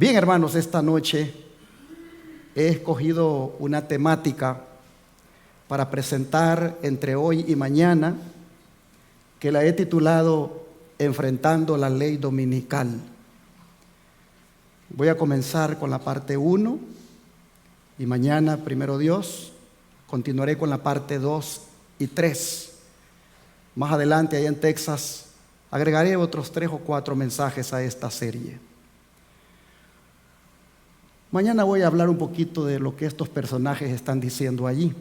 Bien, hermanos, esta noche he escogido una temática para presentar entre hoy y mañana que la he titulado Enfrentando la Ley Dominical. Voy a comenzar con la parte 1 y mañana, primero Dios, continuaré con la parte 2 y 3. Más adelante, allá en Texas, agregaré otros 3 o 4 mensajes a esta serie. Mañana voy a hablar un poquito de lo que estos personajes están diciendo allí.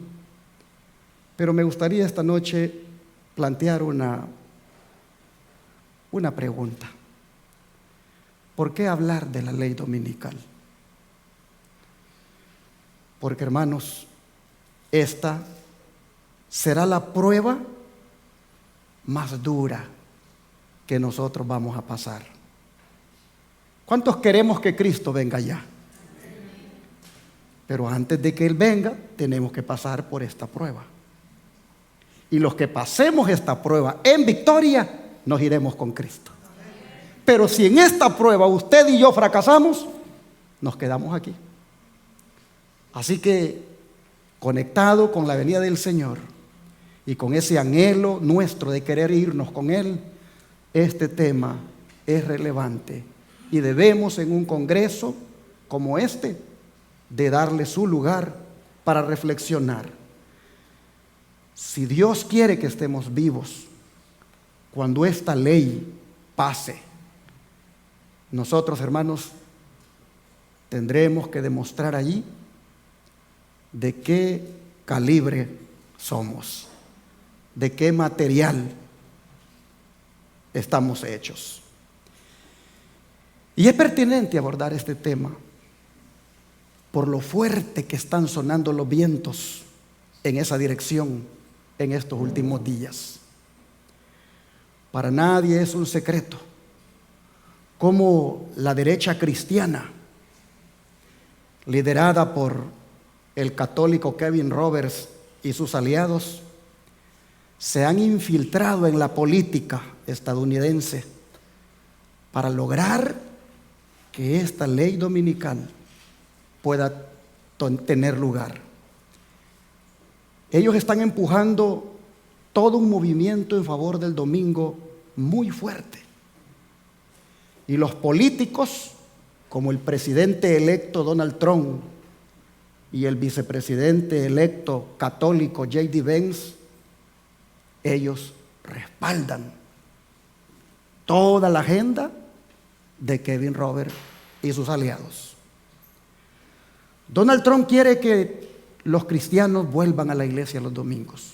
Pero me gustaría esta noche plantear una pregunta. ¿Por qué hablar de la ley dominical? Porque, hermanos, esta será la prueba más dura que nosotros vamos a pasar. ¿Cuántos queremos que Cristo venga ya? Pero antes de que Él venga, tenemos que pasar por esta prueba. Y los que pasemos esta prueba en victoria, nos iremos con Cristo. Pero si en esta prueba usted y yo fracasamos, nos quedamos aquí. Así que, conectado con la venida del Señor y con ese anhelo nuestro de querer irnos con Él, este tema es relevante y debemos en un congreso como este de darle su lugar para reflexionar. Si Dios quiere que estemos vivos cuando esta ley pase, nosotros, hermanos, tendremos que demostrar allí de qué calibre somos, de qué material estamos hechos. Y es pertinente abordar este tema por lo fuerte que están sonando los vientos en esa dirección en estos últimos días. Para nadie es un secreto cómo la derecha cristiana, liderada por el católico Kevin Roberts y sus aliados, se han infiltrado en la política estadounidense para lograr que esta ley dominical pueda tener lugar. Ellos están empujando todo un movimiento en favor del domingo muy fuerte. Y los políticos, como el presidente electo Donald Trump y el vicepresidente electo católico J.D. Vance, ellos respaldan toda la agenda de Kevin Roberts y sus aliados. Donald Trump quiere que los cristianos vuelvan a la iglesia los domingos,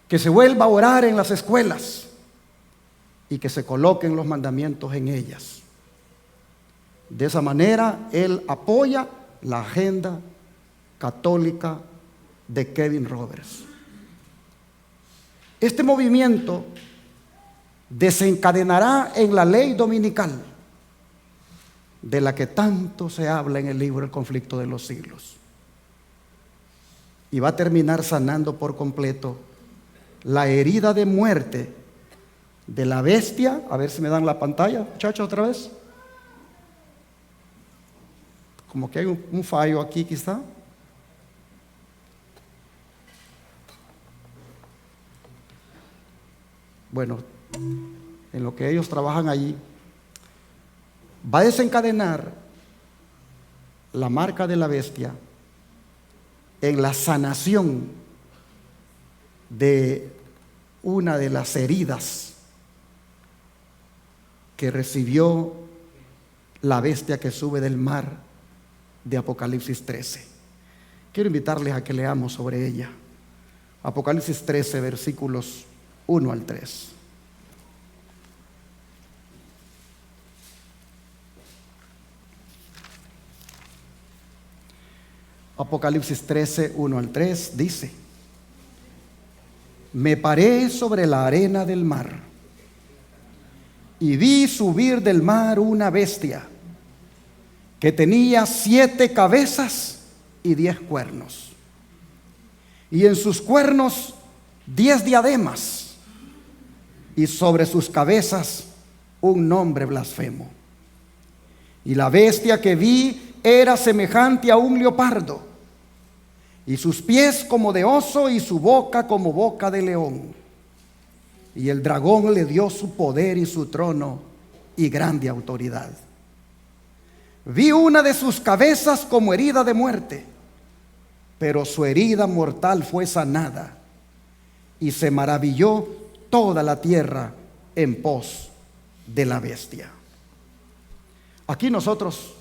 que se vuelva a orar en las escuelas y que se coloquen los mandamientos en ellas. De esa manera, él apoya la agenda católica de Kevin Roberts. Este movimiento desencadenará en la ley dominical, de la que tanto se habla en el libro El conflicto de los siglos, y va a terminar sanando por completo la herida de muerte de la bestia. A ver si me dan la pantalla, muchachos, otra vez. Como que hay un fallo aquí quizá. Bueno, en lo que ellos trabajan allí, va a desencadenar la marca de la bestia en la sanación de una de las heridas que recibió la bestia que sube del mar de Apocalipsis 13. Quiero invitarles a que leamos sobre ella. Apocalipsis 13, versículos 1 al 3. Apocalipsis 13, 1 al 3 dice: Me paré sobre la arena del mar y vi subir del mar una bestia que tenía 7 cabezas y 10 cuernos, y en sus cuernos 10 diademas, y sobre sus cabezas un nombre blasfemo. Y la bestia que vi era semejante a un leopardo, y sus pies como de oso, y su boca como boca de león. Y el dragón le dio su poder y su trono y grande autoridad. Vi una de sus cabezas como herida de muerte, pero su herida mortal fue sanada, y se maravilló toda la tierra en pos de la bestia. Aquí nosotros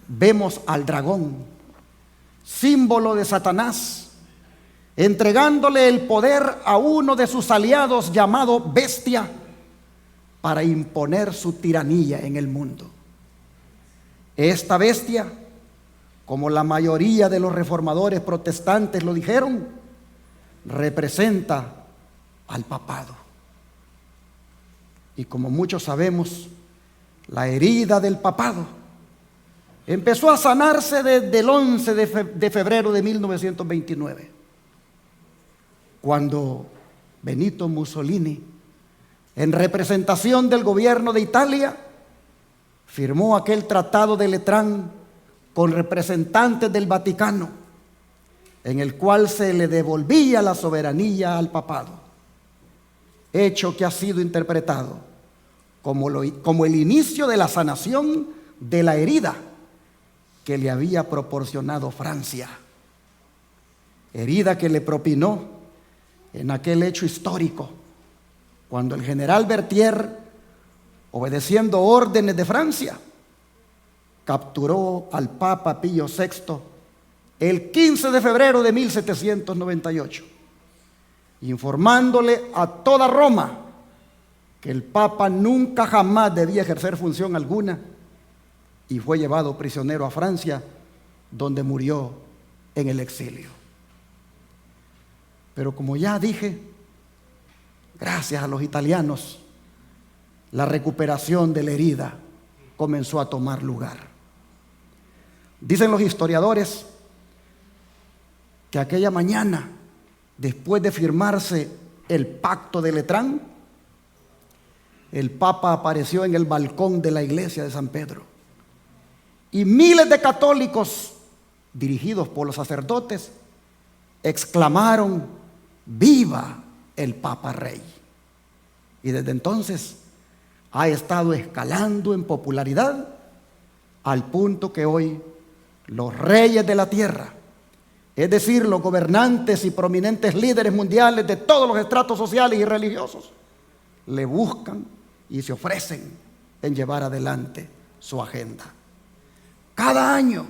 vemos al dragón, símbolo de Satanás, entregándole el poder a uno de sus aliados llamado bestia, para imponer su tiranía en el mundo. Esta bestia, como la mayoría de los reformadores protestantes lo dijeron, representa al papado. Y como muchos sabemos, la herida del papado empezó a sanarse desde el 11 de febrero de 1929, cuando Benito Mussolini, en representación del gobierno de Italia, firmó aquel tratado de Letrán con representantes del Vaticano, en el cual se le devolvía la soberanía al papado, hecho que ha sido interpretado como el inicio de la sanación de la herida que le había proporcionado Francia, herida que le propinó en aquel hecho histórico, cuando el general Berthier, obedeciendo órdenes de Francia, capturó al Papa Pío VI el 15 de febrero de 1798, informándole a toda Roma que el Papa nunca jamás debía ejercer función alguna, y fue llevado prisionero a Francia, donde murió en el exilio. Pero como ya dije, gracias a los italianos, la recuperación de la herida comenzó a tomar lugar. Dicen los historiadores que aquella mañana, después de firmarse el pacto de Letrán, el Papa apareció en el balcón de la iglesia de San Pedro, y miles de católicos, dirigidos por los sacerdotes, exclamaron: ¡viva el Papa Rey! Y desde entonces ha estado escalando en popularidad, al punto que hoy los reyes de la tierra, es decir, los gobernantes y prominentes líderes mundiales de todos los estratos sociales y religiosos, le buscan y se ofrecen en llevar adelante su agenda. Cada año,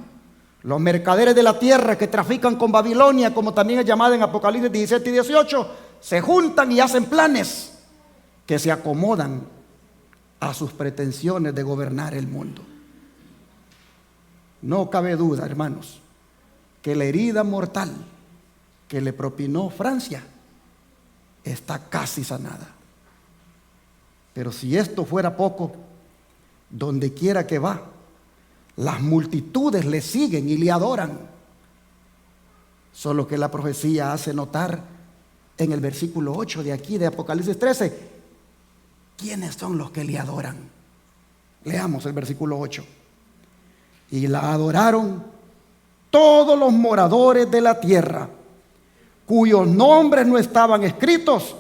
los mercaderes de la tierra que trafican con Babilonia, como también es llamada en Apocalipsis 17 y 18, se juntan y hacen planes que se acomodan a sus pretensiones de gobernar el mundo. No cabe duda, hermanos, que la herida mortal que le propinó Francia está casi sanada. Pero si esto fuera poco, donde quiera que va, las multitudes le siguen y le adoran. Solo que la profecía hace notar en el versículo 8 de aquí de Apocalipsis 13, ¿quiénes son los que le adoran? Leamos el versículo 8. Y la adoraron todos los moradores de la tierra, cuyos nombres no estaban escritos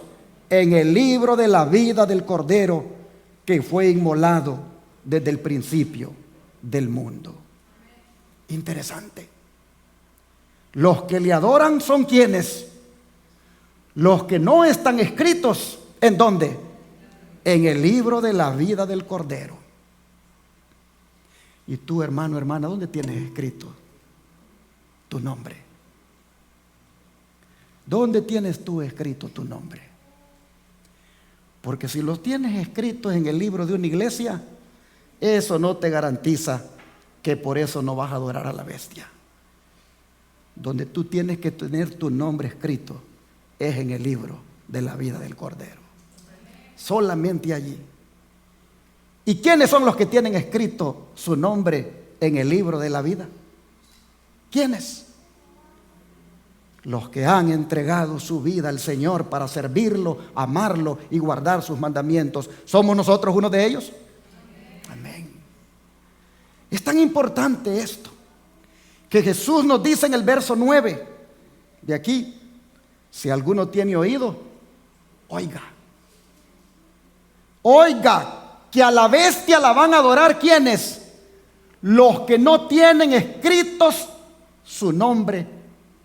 en el libro de la vida del Cordero, que fue inmolado desde el principio del mundo. Interesante. Los que le adoran son quienes, los que no están escritos, ¿en dónde? En el libro de la vida del Cordero. Y tú, hermano, hermana, ¿dónde tienes escrito tu nombre? ¿Dónde tienes tú escrito tu nombre? Porque si los tienes escritos en el libro de una iglesia, eso no te garantiza que por eso no vas a adorar a la bestia. Donde tú tienes que tener tu nombre escrito es en el libro de la vida del Cordero. Solamente allí. ¿Y quiénes son los que tienen escrito su nombre en el libro de la vida? ¿Quiénes? Los que han entregado su vida al Señor para servirlo, amarlo y guardar sus mandamientos. ¿Somos nosotros uno de ellos? Amén. Es tan importante esto, que Jesús nos dice en el verso 9 de aquí: si alguno tiene oído, oiga. Oiga, que a la bestia la van a adorar, ¿quiénes? Los que no tienen escritos su nombre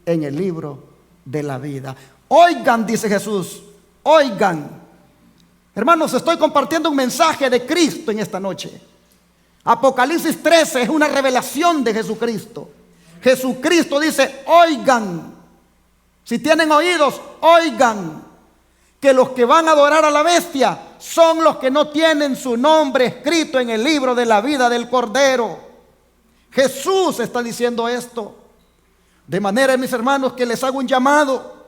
en el libro de la vida. Oigan, dice Jesús, oigan. Hermanos, estoy compartiendo un mensaje de Cristo en esta noche. Apocalipsis 13 es una revelación de Jesucristo. Jesucristo dice: oigan. Si tienen oídos, oigan. Que los que van a adorar a la bestia son los que no tienen su nombre escrito en el libro de la vida del Cordero. Jesús está diciendo esto. De manera, mis hermanos, que les hago un llamado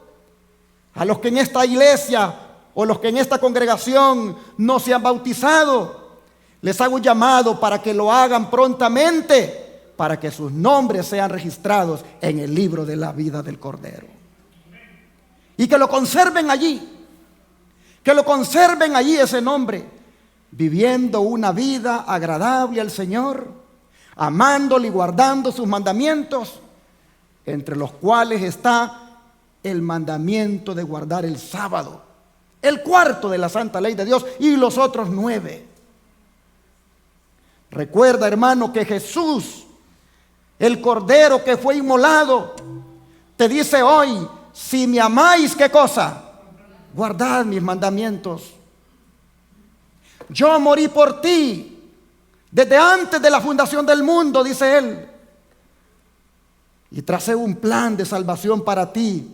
a los que en esta iglesia o los que en esta congregación no se han bautizado. Les hago un llamado para que lo hagan prontamente, para que sus nombres sean registrados en el libro de la vida del Cordero. Y que lo conserven allí. Que lo conserven allí ese nombre, viviendo una vida agradable al Señor, amándole y guardando sus mandamientos, entre los cuales está el mandamiento de guardar el sábado, el cuarto de la santa ley de Dios, y los otros 9. Recuerda, hermano, que Jesús, el Cordero que fue inmolado, te dice hoy: si me amáis, ¿qué cosa? Guardad mis mandamientos. Yo morí por ti desde antes de la fundación del mundo, dice Él, y tracé un plan de salvación para ti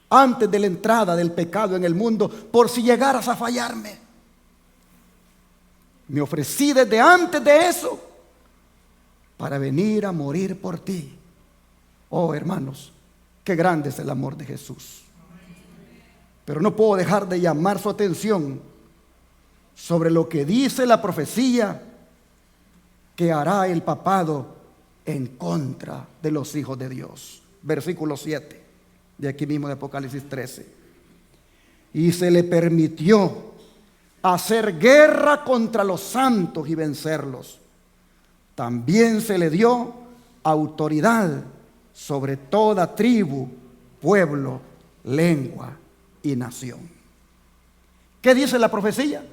antes de la entrada del pecado en el mundo, por si llegaras a fallarme. Me ofrecí desde antes de eso para venir a morir por ti. Oh, hermanos, qué grande es el amor de Jesús. Pero no puedo dejar de llamar su atención sobre lo que dice la profecía que hará el papado en contra de los hijos de Dios. Versículo 7 de aquí mismo de Apocalipsis 13. Y se le permitió hacer guerra contra los santos y vencerlos. También se le dio autoridad sobre toda tribu, pueblo, lengua y nación. ¿Qué dice la profecía?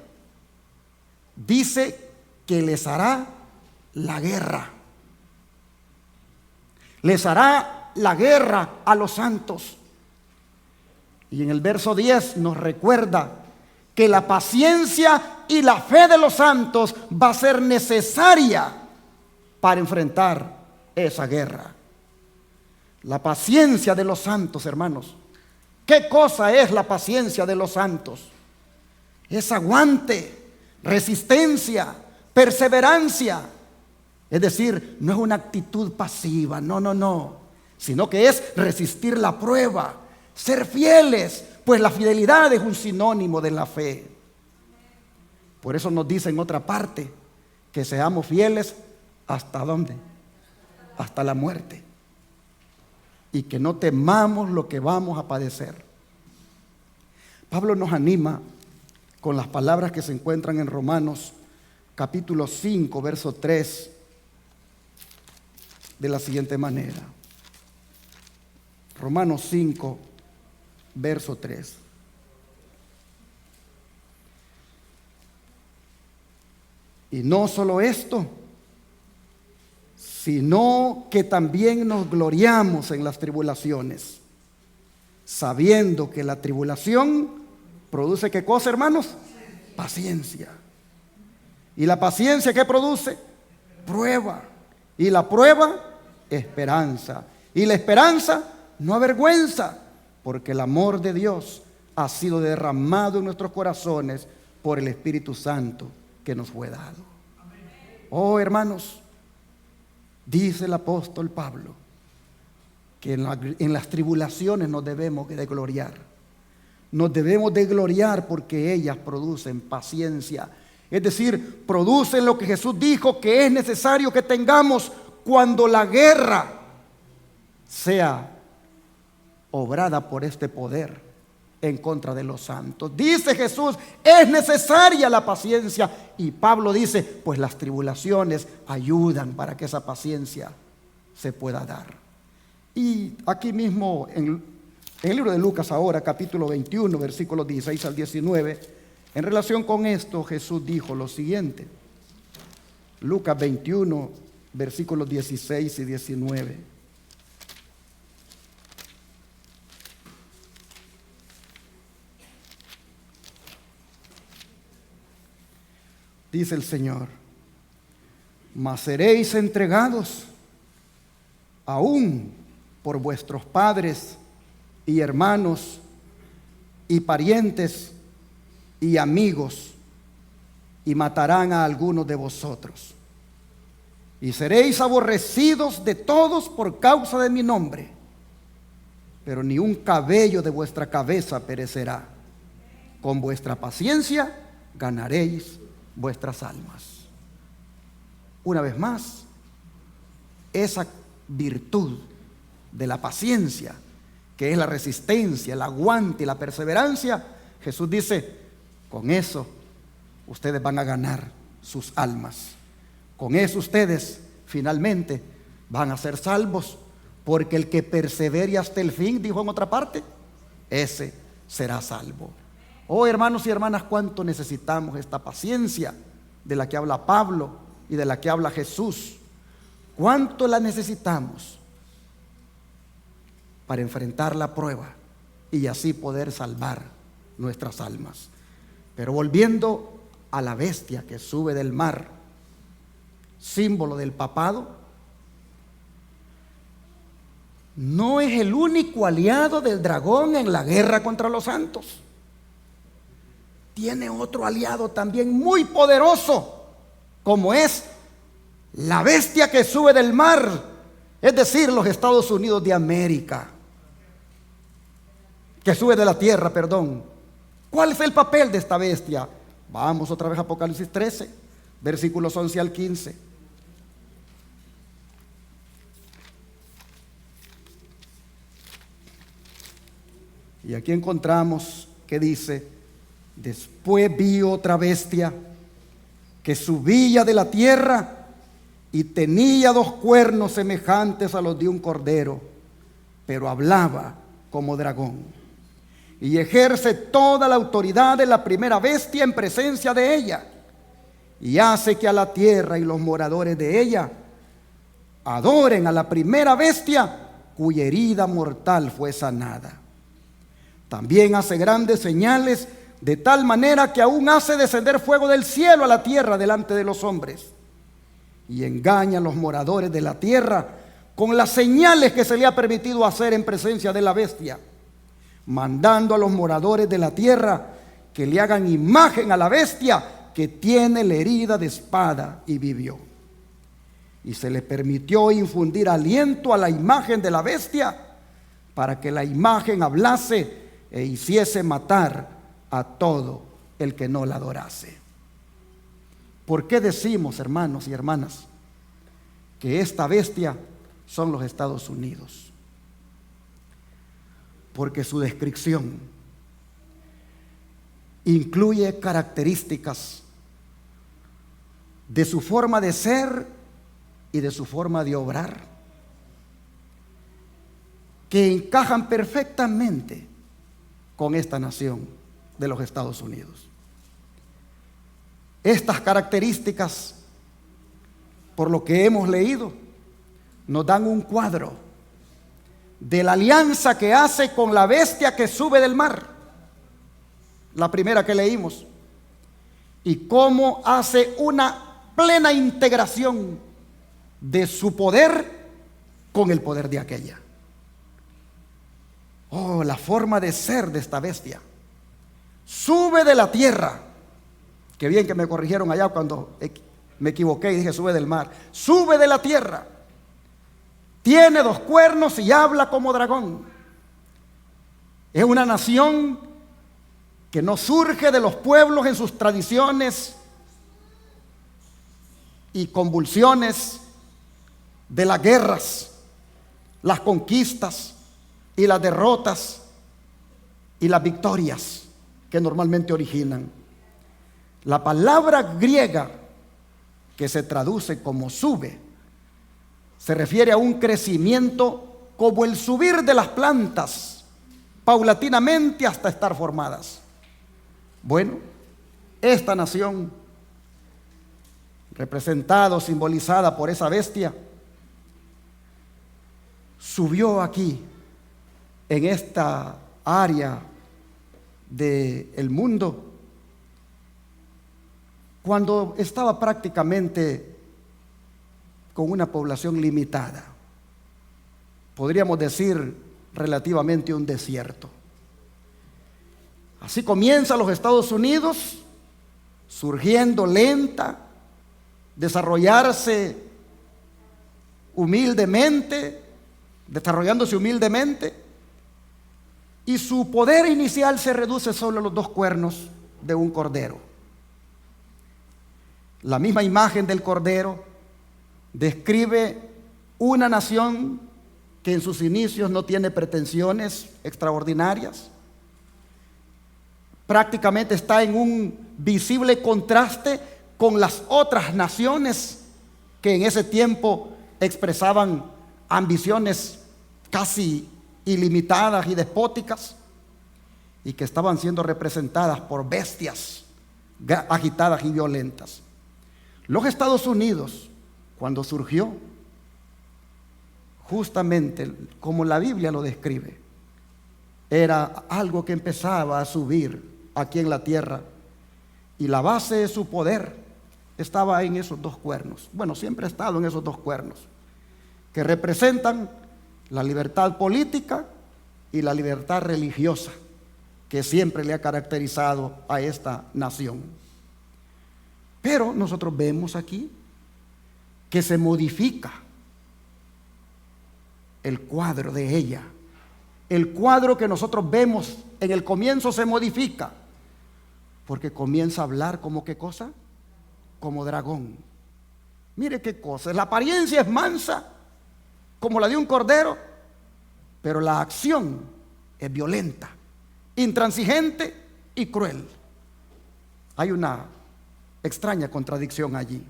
Dice que les hará la guerra. Les hará la guerra a los santos. Y en el verso 10 nos recuerda que la paciencia y la fe de los santos va a ser necesaria para enfrentar esa guerra. La paciencia de los santos, hermanos. ¿Qué cosa es la paciencia de los santos? Es aguante, resistencia, perseverancia. Es decir, no es una actitud pasiva, no, sino que es resistir la prueba, ser fieles, pues la fidelidad es un sinónimo de la fe. Por eso nos dice en otra parte que seamos fieles ¿hasta dónde? Hasta la muerte. Y que no temamos lo que vamos a padecer. Pablo nos anima con las palabras que se encuentran en Romanos capítulo 5, verso 3, de la siguiente manera. Romanos 5, verso 3. Y no solo esto, sino que también nos gloriamos en las tribulaciones, sabiendo que la tribulación produce ¿qué cosa, hermanos? Paciencia. ¿Y la paciencia qué produce? Prueba. Y la prueba, esperanza. Y la esperanza no avergüenza, porque el amor de Dios ha sido derramado en nuestros corazones por el Espíritu Santo que nos fue dado. Oh, hermanos, dice el apóstol Pablo que en las tribulaciones nos debemos de gloriar. Nos debemos de gloriar porque ellas producen paciencia. Es decir, producen lo que Jesús dijo que es necesario que tengamos cuando la guerra sea obrada por este poder, en contra de los santos. Dice Jesús, es necesaria la paciencia. Y Pablo dice, pues las tribulaciones ayudan para que esa paciencia se pueda dar. Y aquí mismo en el libro de Lucas ahora, capítulo 21, versículos 16 al 19, en relación con esto Jesús dijo lo siguiente. Lucas 21, versículos 16 y 19. Dice el Señor, mas seréis entregados aún por vuestros padres y hermanos y parientes y amigos, y matarán a algunos de vosotros. Y seréis aborrecidos de todos por causa de mi nombre, pero ni un cabello de vuestra cabeza perecerá. Con vuestra paciencia ganaréis vuestras almas. Una vez más, esa virtud de la paciencia, que es la resistencia, el aguante y la perseverancia, Jesús dice, con eso ustedes van a ganar sus almas. Con eso ustedes finalmente van a ser salvos, porque el que persevere hasta el fin, dijo en otra parte, ese será salvo. Oh, hermanos y hermanas, cuánto necesitamos esta paciencia de la que habla Pablo y de la que habla Jesús. Cuánto la necesitamos para enfrentar la prueba y así poder salvar nuestras almas. Pero volviendo a la bestia que sube del mar, símbolo del papado, no es el único aliado del dragón en la guerra contra los santos. Tiene otro aliado también muy poderoso, como es la bestia que sube del mar, es decir, los Estados Unidos de América, que sube de la tierra, perdón. ¿Cuál es el papel de esta bestia? Vamos otra vez a Apocalipsis 13, versículos 11 al 15. Y aquí encontramos que dice, después vi otra bestia que subía de la tierra y tenía 2 cuernos semejantes a los de un cordero, pero hablaba como dragón. Y ejerce toda la autoridad de la primera bestia en presencia de ella, y hace que a la tierra y los moradores de ella adoren a la primera bestia cuya herida mortal fue sanada. También hace grandes señales, de tal manera que aún hace descender fuego del cielo a la tierra delante de los hombres, y engaña a los moradores de la tierra con las señales que se le ha permitido hacer en presencia de la bestia, mandando a los moradores de la tierra que le hagan imagen a la bestia que tiene la herida de espada y vivió. Y se le permitió infundir aliento a la imagen de la bestia para que la imagen hablase e hiciese matar a todo el que no la adorase. ¿Por qué decimos, hermanos y hermanas, que esta bestia son los Estados Unidos? Porque su descripción incluye características de su forma de ser y de su forma de obrar que encajan perfectamente con esta nación de los Estados Unidos. Estas características, por lo que hemos leído, nos dan un cuadro de la alianza que hace con la bestia que sube del mar, la primera que leímos, y cómo hace una plena integración de su poder con el poder de aquella. Oh, la forma de ser de esta bestia. Sube de la tierra. Qué bien que me corrigieron allá cuando me equivoqué y dije sube del mar. Sube de la tierra. Tiene 2 cuernos y habla como dragón. Es una nación que no surge de los pueblos en sus tradiciones y convulsiones de las guerras, las conquistas y las derrotas y las victorias que normalmente originan. La palabra griega que se traduce como sube se refiere a un crecimiento como el subir de las plantas paulatinamente hasta estar formadas. Bueno, esta nación, representada o simbolizada por esa bestia, subió aquí, en esta área del mundo, cuando estaba prácticamente con una población limitada, podríamos decir relativamente un desierto. Así comienza los Estados Unidos, surgiendo lenta, desarrollándose humildemente, y su poder inicial se reduce solo a los 2 cuernos de un cordero. La misma imagen del cordero describe una nación que en sus inicios no tiene pretensiones extraordinarias. Prácticamente está en un visible contraste con las otras naciones que en ese tiempo expresaban ambiciones casi ilimitadas y despóticas, y que estaban siendo representadas por bestias agitadas y violentas. Los Estados Unidos, cuando surgió, justamente como la Biblia lo describe, era algo que empezaba a subir aquí en la tierra, y la base de su poder estaba en esos 2 cuernos. Bueno, siempre ha estado en esos 2 cuernos, que representan la libertad política y la libertad religiosa, que siempre le ha caracterizado a esta nación. Pero nosotros vemos aquí que se modifica el cuadro de ella. El cuadro que nosotros vemos en el comienzo se modifica, porque comienza a hablar como ¿qué cosa? Como dragón. Mire qué cosa, la apariencia es mansa, como la de un cordero, pero la acción es violenta, intransigente y cruel. Hay una extraña contradicción allí.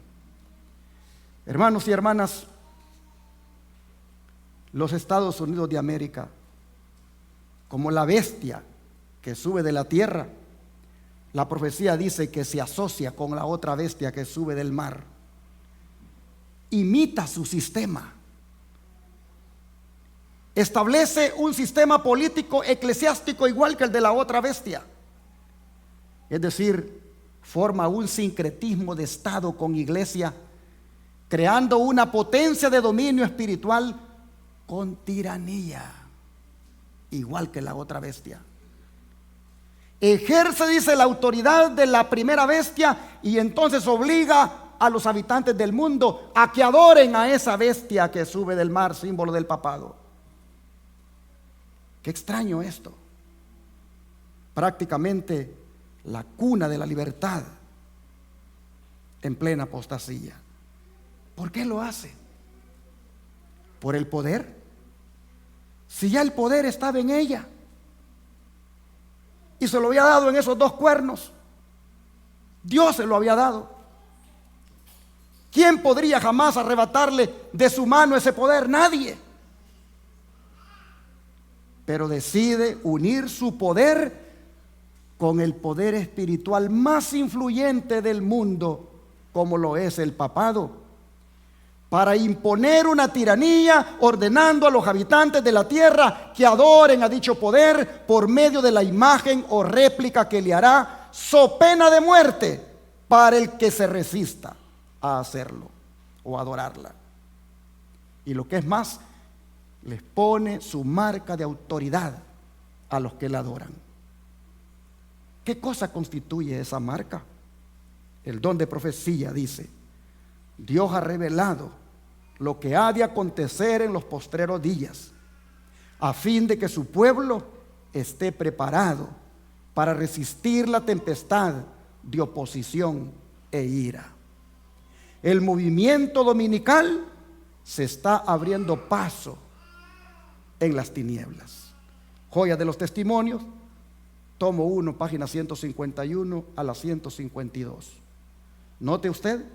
Hermanos y hermanas, los Estados Unidos de América, como la bestia que sube de la tierra, la profecía dice que se asocia con la otra bestia que sube del mar. Imita su sistema. Establece un sistema político eclesiástico igual que el de la otra bestia. Es decir, forma un sincretismo de Estado con iglesia, creando una potencia de dominio espiritual con tiranía, igual que la otra bestia. Ejerce, dice, la autoridad de la primera bestia, y entonces obliga a los habitantes del mundo a que adoren a esa bestia que sube del mar, símbolo del papado. Qué extraño esto. Prácticamente la cuna de la libertad en plena apostasía. ¿Por qué lo hace? ¿Por el poder? Si ya el poder estaba en ella y se lo había dado en esos 2 cuernos, Dios se lo había dado. ¿Quién podría jamás arrebatarle de su mano ese poder? Nadie. Pero decide unir su poder con el poder espiritual más influyente del mundo, como lo es el papado, para imponer una tiranía, ordenando a los habitantes de la tierra que adoren a dicho poder por medio de la imagen o réplica que le hará, so pena de muerte para el que se resista a hacerlo o adorarla. Y lo que es más, les pone su marca de autoridad a los que la adoran. ¿Qué cosa constituye esa marca? El don de profecía dice: Dios ha revelado lo que ha de acontecer en los postreros días, a fin de que su pueblo esté preparado para resistir la tempestad de oposición e ira. El movimiento dominical se está abriendo paso en las tinieblas. Joya de los testimonios, tomo 1, página 151 a la 152. Note usted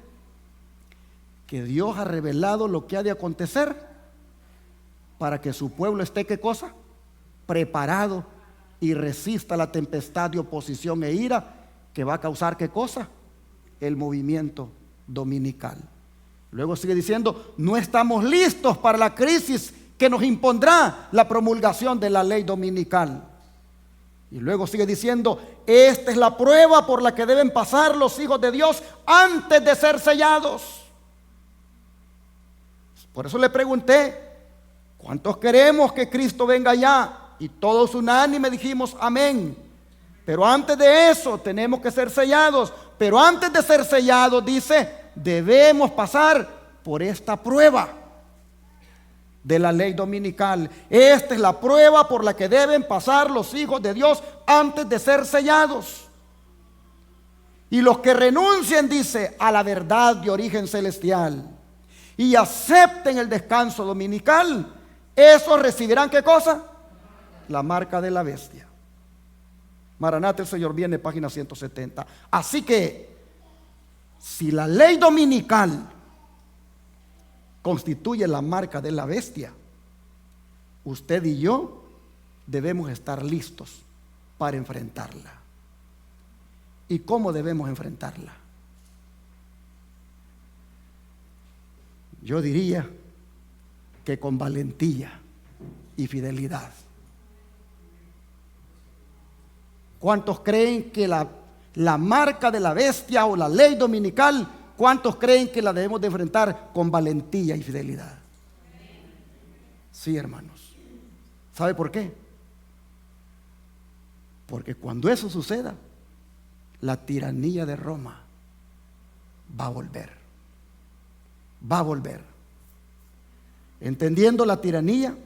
que Dios ha revelado lo que ha de acontecer para que su pueblo esté, ¿qué cosa? Preparado y resista la tempestad de oposición e ira que va a causar, ¿qué cosa? El movimiento dominical. Luego sigue diciendo, no estamos listos para la crisis que nos impondrá la promulgación de la ley dominical. Y luego sigue diciendo, esta es la prueba por la que deben pasar los hijos de Dios antes de ser sellados. Por eso le pregunté, ¿cuántos queremos que Cristo venga ya? Y todos unánime dijimos amén. Pero antes de eso tenemos que ser sellados. Pero antes de ser sellados, dice, debemos pasar por esta prueba de la ley dominical. Esta es la prueba por la que deben pasar los hijos de Dios antes de ser sellados. Y los que renuncien, dice, a la verdad de origen celestial y acepten el descanso dominical, esos recibirán, ¿qué cosa? La marca de la bestia. Maranata, el Señor viene, página 170. Así que, si la ley dominical constituye la marca de la bestia, usted y yo debemos estar listos para enfrentarla. ¿Y cómo debemos enfrentarla? Yo diría que con valentía y fidelidad. ¿Cuántos creen que la marca de la bestia o la ley dominical, cuántos creen que la debemos de enfrentar con valentía y fidelidad? Sí, hermanos. ¿Sabe por qué? Porque cuando eso suceda, la tiranía de Roma va a volver. Va a volver. Entendiendo la tiranía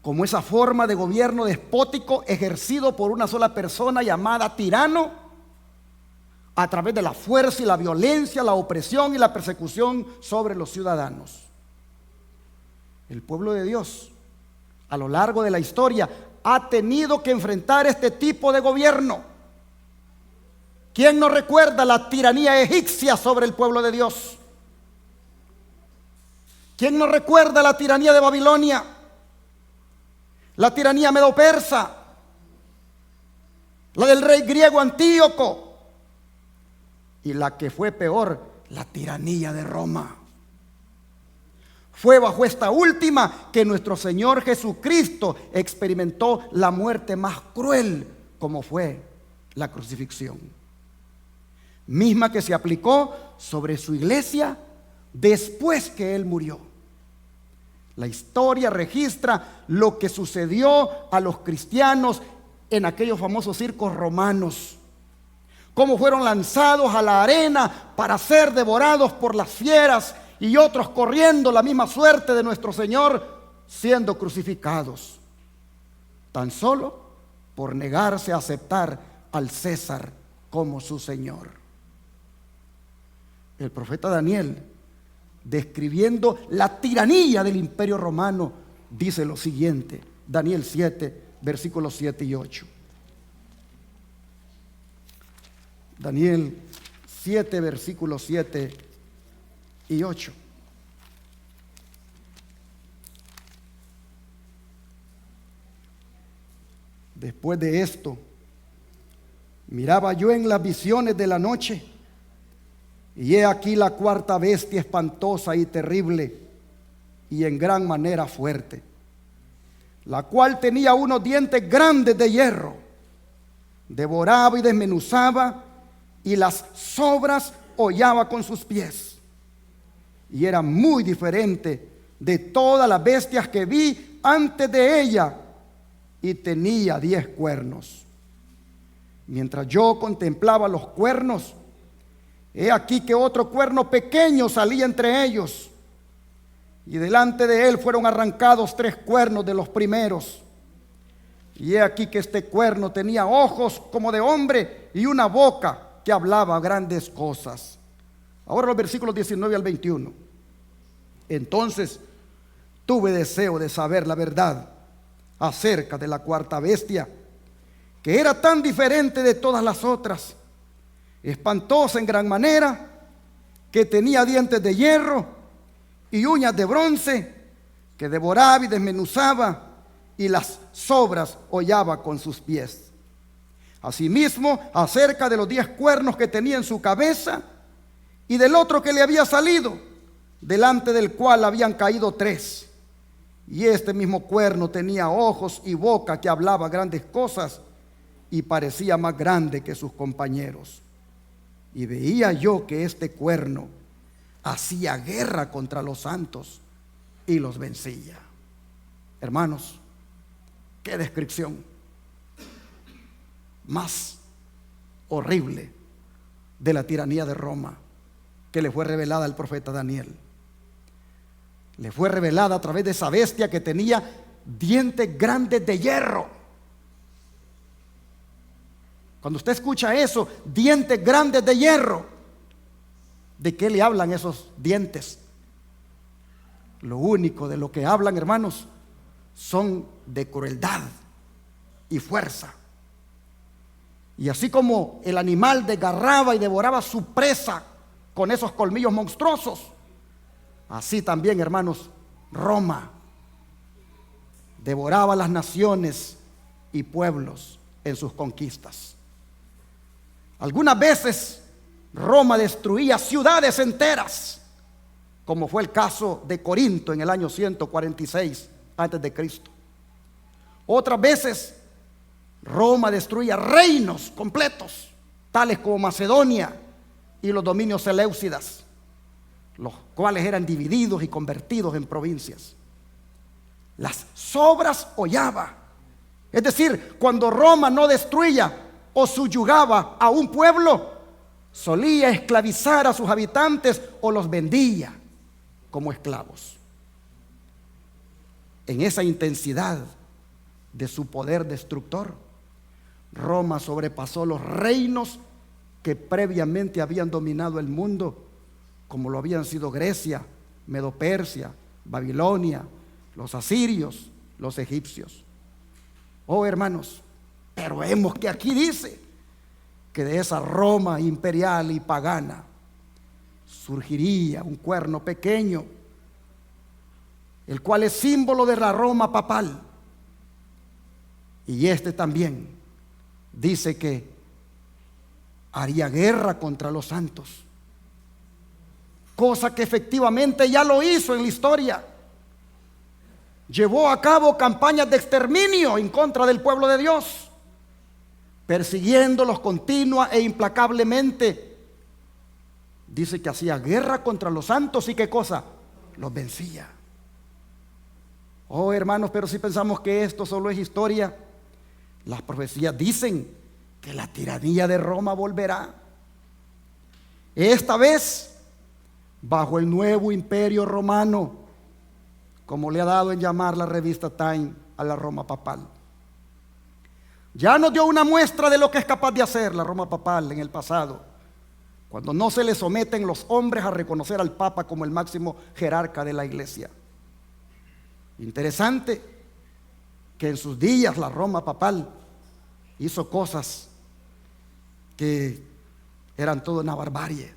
como esa forma de gobierno despótico ejercido por una sola persona llamada tirano, a través de la fuerza y la violencia, la opresión y la persecución sobre los ciudadanos. El pueblo de Dios, a lo largo de la historia, ha tenido que enfrentar este tipo de gobierno. ¿Quién no recuerda la tiranía egipcia sobre el pueblo de Dios? ¿Quién no recuerda la tiranía de Babilonia? La tiranía medo-persa, la del rey griego Antíoco, y la que fue peor, la tiranía de Roma. Fue bajo esta última que nuestro Señor Jesucristo experimentó la muerte más cruel, como fue la crucifixión, misma que se aplicó sobre su iglesia después que Él murió. La historia registra lo que sucedió a los cristianos en aquellos famosos circos romanos, cómo fueron lanzados a la arena para ser devorados por las fieras, y otros corriendo la misma suerte de nuestro Señor, siendo crucificados, tan solo por negarse a aceptar al César como su Señor. El profeta Daniel, describiendo la tiranía del imperio romano, dice lo siguiente: Daniel 7, versículos 7 y 8. Daniel 7, versículos 7 y 8. Después de esto, miraba yo en las visiones de la noche, y he aquí la cuarta bestia, espantosa y terrible, y en gran manera fuerte, la cual tenía unos dientes grandes de hierro, devoraba y desmenuzaba, y las sobras hollaba con sus pies, y era muy diferente de todas las bestias que vi antes de ella, y tenía 10 cuernos. Mientras yo contemplaba los cuernos, he aquí que otro cuerno pequeño salía entre ellos, y delante de él fueron arrancados 3 cuernos de los primeros. Y he aquí que este cuerno tenía ojos como de hombre y una boca que hablaba grandes cosas. Ahora los versículos 19 al 21. Entonces tuve deseo de saber la verdad acerca de la cuarta bestia, que era tan diferente de todas las otras, espantosa en gran manera, que tenía dientes de hierro y uñas de bronce, que devoraba y desmenuzaba, y las sobras hollaba con sus pies. Asimismo, acerca de los 10 cuernos que tenía en su cabeza, y del otro que le había salido, delante del cual habían caído 3. Y este mismo cuerno tenía ojos y boca que hablaba grandes cosas, y parecía más grande que sus compañeros. Y veía yo que este cuerno hacía guerra contra los santos y los vencía. Hermanos, qué descripción más horrible de la tiranía de Roma que le fue revelada al profeta Daniel. Le fue revelada a través de esa bestia que tenía dientes grandes de hierro. Cuando usted escucha eso, dientes grandes de hierro, ¿de qué le hablan esos dientes? Lo único de lo que hablan, hermanos, son de crueldad y fuerza. Y así como el animal desgarraba y devoraba su presa con esos colmillos monstruosos, así también, hermanos, Roma devoraba las naciones y pueblos en sus conquistas. Algunas veces Roma destruía ciudades enteras, como fue el caso de Corinto en el año 146 antes de Cristo. Otras veces Roma destruía reinos completos, tales como Macedonia y los dominios seleucidas, los cuales eran divididos y convertidos en provincias. Las sobras hollaba, es decir, cuando Roma no destruía o subyugaba a un pueblo, solía esclavizar a sus habitantes o los vendía como esclavos. En esa intensidad de su poder destructor, Roma sobrepasó los reinos que previamente habían dominado el mundo, como lo habían sido Grecia, Medo-Persia, Babilonia, los asirios, los egipcios. Oh, hermanos, pero vemos que aquí dice que de esa Roma imperial y pagana surgiría un cuerno pequeño, el cual es símbolo de la Roma papal. Y este también dice que haría guerra contra los santos, cosa que efectivamente ya lo hizo en la historia. Llevó a cabo campañas de exterminio en contra del pueblo de Dios, persiguiéndolos continua e implacablemente. Dice que hacía guerra contra los santos y ¿qué cosa? Los vencía. Oh, hermanos, pero si pensamos que esto solo es historia, las profecías dicen que la tiranía de Roma volverá. Esta vez bajo el nuevo imperio romano, como le ha dado en llamar la revista Time a la Roma papal. Ya nos dio una muestra de lo que es capaz de hacer la Roma papal en el pasado, cuando no se le someten los hombres a reconocer al Papa como el máximo jerarca de la iglesia. Interesante que en sus días la Roma papal hizo cosas que eran toda una barbarie.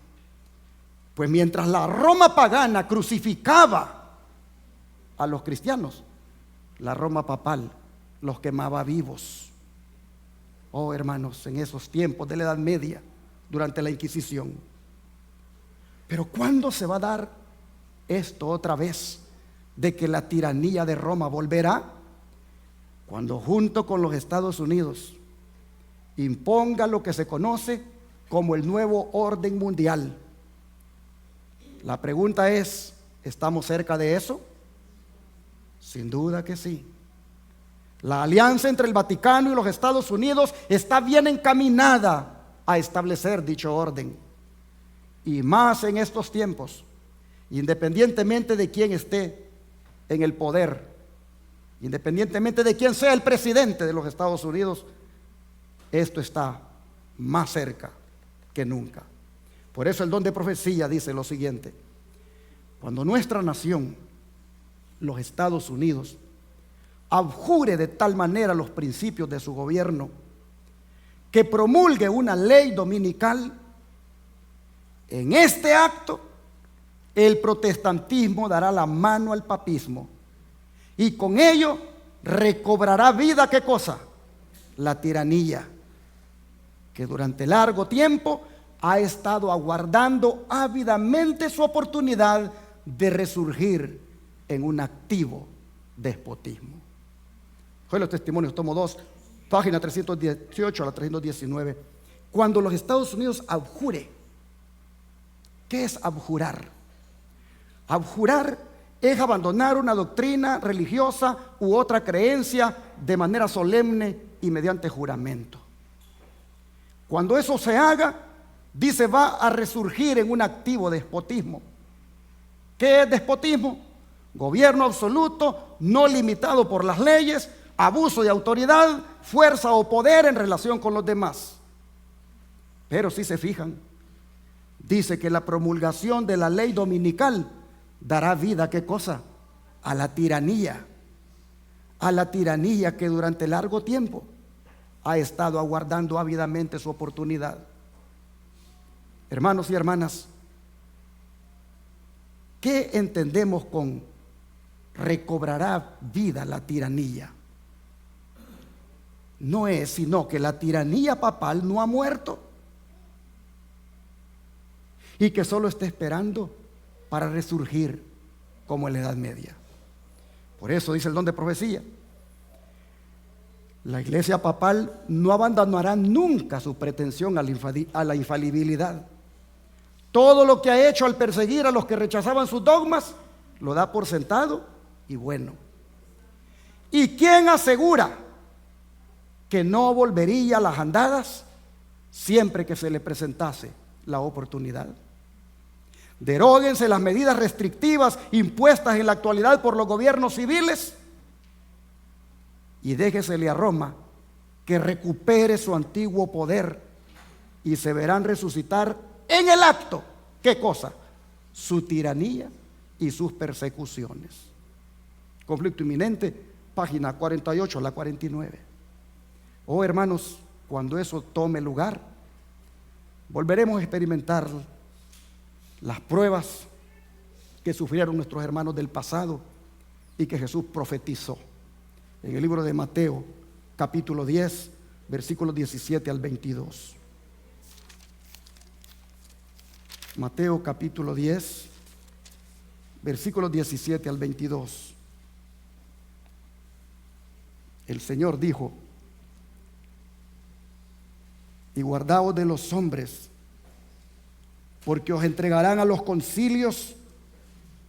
Pues mientras la Roma pagana crucificaba a los cristianos, la Roma papal los quemaba vivos. Oh, hermanos, en esos tiempos de la Edad Media, durante la Inquisición. Pero ¿cuándo se va a dar esto otra vez, de que la tiranía de Roma volverá? Cuando junto con los Estados Unidos imponga lo que se conoce como el nuevo orden mundial. La pregunta es, ¿estamos cerca de eso? Sin duda que sí. La alianza entre el Vaticano y los Estados Unidos está bien encaminada a establecer dicho orden. Y más en estos tiempos, independientemente de quién esté en el poder, independientemente de quién sea el presidente de los Estados Unidos, esto está más cerca que nunca. Por eso el don de profecía dice lo siguiente: cuando nuestra nación, los Estados Unidos, abjure de tal manera los principios de su gobierno que promulgue una ley dominical, en este acto el protestantismo dará la mano al papismo y con ello recobrará vida. ¿Qué cosa? La tiranía, que durante largo tiempo ha estado aguardando ávidamente su oportunidad de resurgir en un activo despotismo. Fue los testimonios, tomo 2, página 318 a la 319. Cuando los Estados Unidos abjure. ¿Qué es abjurar? Abjurar es abandonar una doctrina religiosa u otra creencia de manera solemne y mediante juramento. Cuando eso se haga, dice, va a resurgir en un activo despotismo. ¿Qué es despotismo? Gobierno absoluto, no limitado por las leyes, abuso de autoridad, fuerza o poder en relación con los demás. Pero si se fijan, dice que la promulgación de la ley dominical dará vida, ¿qué cosa? A la tiranía que durante largo tiempo ha estado aguardando ávidamente su oportunidad. Hermanos y hermanas, ¿qué entendemos con recobrará vida la tiranía? No es sino que la tiranía papal no ha muerto y que solo está esperando para resurgir como en la Edad Media. Por eso dice el don de profecía: la iglesia papal no abandonará nunca su pretensión a la infalibilidad. Todo lo que ha hecho al perseguir a los que rechazaban sus dogmas, lo da por sentado y bueno. ¿Y quién asegura que no volvería a las andadas siempre que se le presentase la oportunidad? Deróguense las medidas restrictivas impuestas en la actualidad por los gobiernos civiles y déjesele a Roma que recupere su antiguo poder y se verán resucitar en el acto. ¿Qué cosa? Su tiranía y sus persecuciones. Conflicto inminente, página 48 a la 49. Oh hermanos, cuando eso tome lugar, volveremos a experimentar las pruebas que sufrieron nuestros hermanos del pasado y que Jesús profetizó en el libro de Mateo, capítulo 10, versículos 17 al 22. Mateo capítulo 10, versículos 17 al 22. El Señor dijo: y guardaos de los hombres, porque os entregarán a los concilios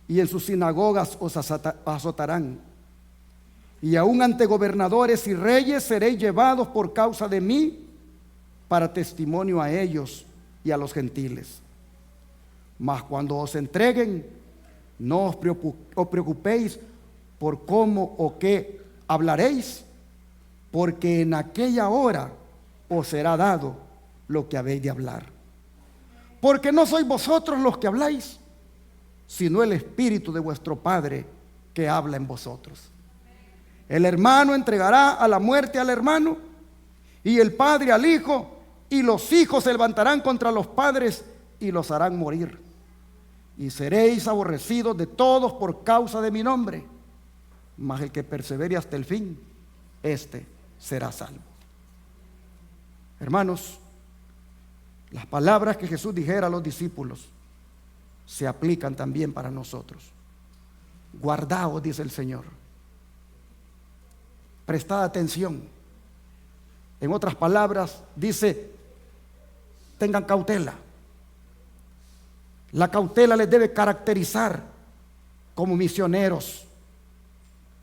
y en sus sinagogas os azotarán. Y aun ante gobernadores y reyes seréis llevados por causa de mí para testimonio a ellos y a los gentiles. Mas cuando os entreguen, no os preocupéis por cómo o qué hablaréis, porque en aquella hora os será dado lo que habéis de hablar. Porque no sois vosotros los que habláis, sino el Espíritu de vuestro Padre que habla en vosotros. El hermano entregará a la muerte al hermano, y el padre al hijo, y los hijos se levantarán contra los padres y los harán morir. Y seréis aborrecidos de todos por causa de mi nombre, mas el que persevere hasta el fin, éste será salvo. Hermanos, las palabras que Jesús dijera a los discípulos se aplican también para nosotros. Guardaos, dice el Señor. Prestad atención. En otras palabras, dice: tengan cautela. La cautela les debe caracterizar como misioneros.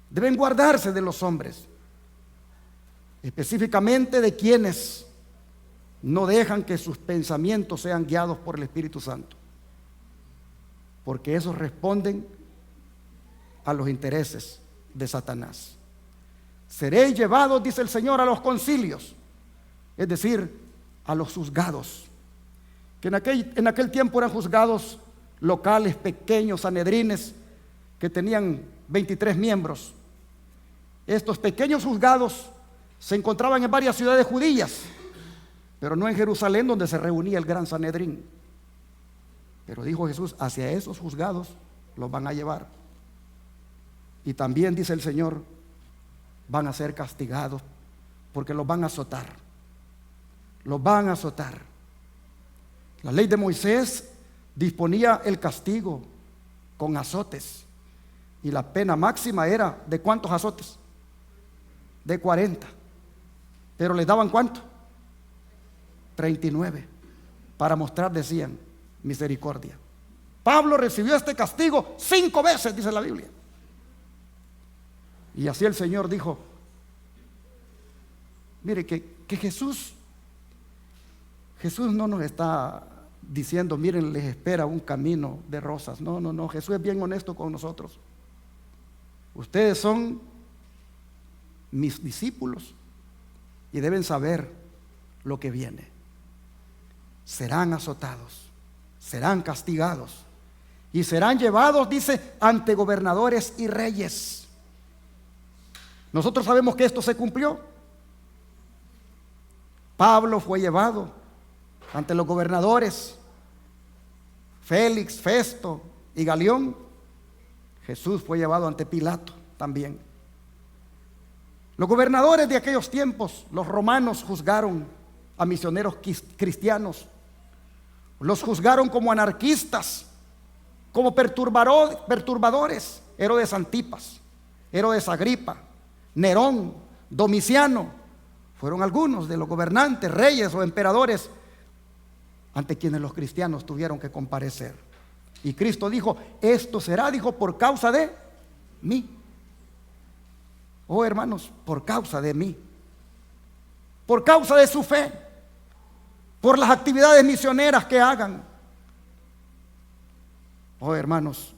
Deben guardarse de los hombres, específicamente de quienes no dejan que sus pensamientos sean guiados por el Espíritu Santo, porque esos responden a los intereses de Satanás. Seréis llevados, dice el Señor, a los concilios, es decir, a los juzgados, que en aquel tiempo eran juzgados locales, pequeños, sanedrines, que tenían 23 miembros. Estos pequeños juzgados se encontraban en varias ciudades judías, pero no en Jerusalén donde se reunía el gran Sanedrín. Pero dijo Jesús, hacia esos juzgados los van a llevar. Y también dice el Señor, van a ser castigados porque los van a azotar. Los van a azotar. La ley de Moisés disponía el castigo con azotes. Y la pena máxima era ¿de cuántos azotes? De 40. Pero les daban ¿cuánto? 39. Para mostrar, decían, misericordia. Pablo recibió este castigo 5 veces, dice la Biblia. Y así el Señor dijo, mire que Jesús no nos está diciendo, miren, les espera un camino de rosas. No, Jesús es bien honesto con nosotros. Ustedes son mis discípulos y deben saber lo que viene. Serán azotados, serán castigados y serán llevados, dice, ante gobernadores y reyes. Nosotros sabemos que esto se cumplió. Pablo fue llevado ante los gobernadores Félix, Festo y Galión. Jesús fue llevado ante Pilato también. Los gobernadores de aquellos tiempos, los romanos, juzgaron a misioneros cristianos. Los juzgaron como anarquistas, como perturbadores. Herodes Antipas, Herodes Agripa, Nerón, Domiciano, fueron algunos de los gobernantes, reyes o emperadores ante quienes los cristianos tuvieron que comparecer. Y Cristo dijo, esto será, dijo, por causa de mí. Oh hermanos, por causa de mí, por causa de su fe, por las actividades misioneras que hagan. Oh hermanos,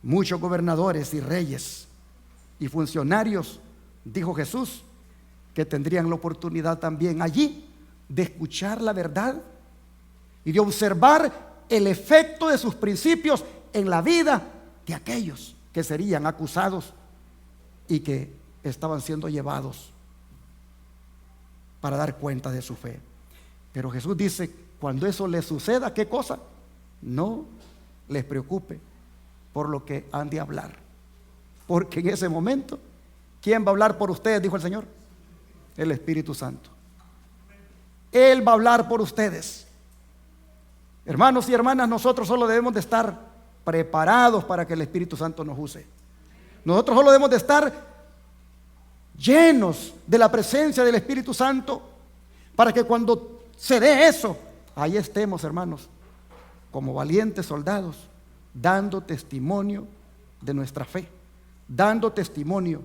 muchos gobernadores y reyes y funcionarios, dijo Jesús, que tendrían la oportunidad también allí de escuchar la verdad y de observar el efecto de sus principios en la vida de aquellos que serían acusados y que estaban siendo llevados para dar cuenta de su fe. Pero Jesús dice, cuando eso les suceda, ¿qué cosa? No les preocupe por lo que han de hablar, porque en ese momento, ¿quién va a hablar por ustedes? Dijo el Señor, el Espíritu Santo. Él va a hablar por ustedes. Hermanos y hermanas, nosotros solo debemos de estar preparados para que el Espíritu Santo nos use. Nosotros solo debemos de estar llenos de la presencia del Espíritu Santo para que cuando se dé eso, ahí estemos, hermanos, como valientes soldados, dando testimonio de nuestra fe, dando testimonio